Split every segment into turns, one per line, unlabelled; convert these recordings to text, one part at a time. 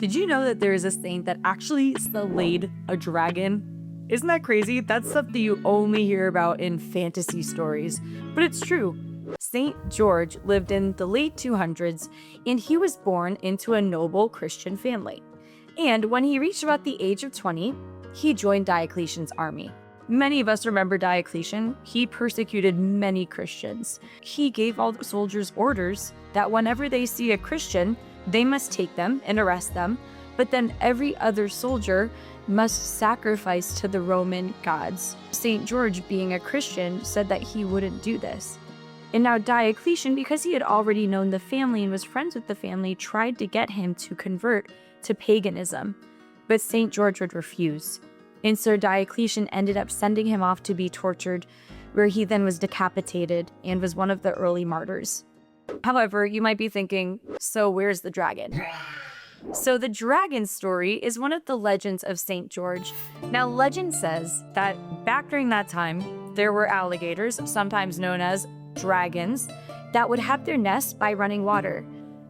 Did you know that there is a saint that actually slayed a dragon? Isn't that crazy? That's stuff that you only hear about in fantasy stories, but it's true. Saint George lived in the late 200s, and he was born into a noble Christian family. And when he reached about the age of 20, he joined Diocletian's army. Many of us remember Diocletian. He persecuted many Christians. He gave all the soldiers orders that whenever they see a Christian, they must take them and arrest them, but then every other soldier must sacrifice to the Roman gods. St. George, being a Christian, said that he wouldn't do this. And now Diocletian, because he had already known the family and was friends with the family, tried to get him to convert to paganism. But St. George would refuse. And so Diocletian ended up sending him off to be tortured, where he then was decapitated and was one of the early martyrs. However, you might be thinking, so where's the dragon? So the dragon story is one of the legends of St. George. Now, legend says that back during that time, there were alligators, sometimes known as dragons, that would have their nest by running water.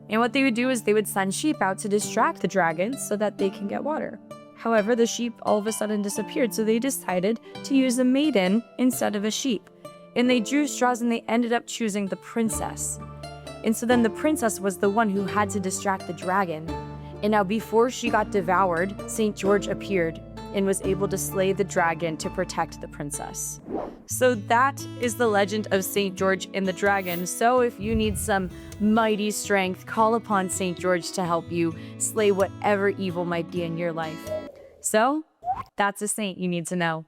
And what they would do is they would send sheep out to distract the dragons so that they can get water. However, the sheep all of a sudden disappeared, so they decided to use a maiden instead of a sheep. And they drew straws and they ended up choosing the princess. And so then the princess was the one who had to distract the dragon. And now before she got devoured, St. George appeared and was able to slay the dragon to protect the princess. So that is the legend of St. George and the dragon. So if you need some mighty strength, call upon St. George to help you slay whatever evil might be in your life. So that's a saint you need to know.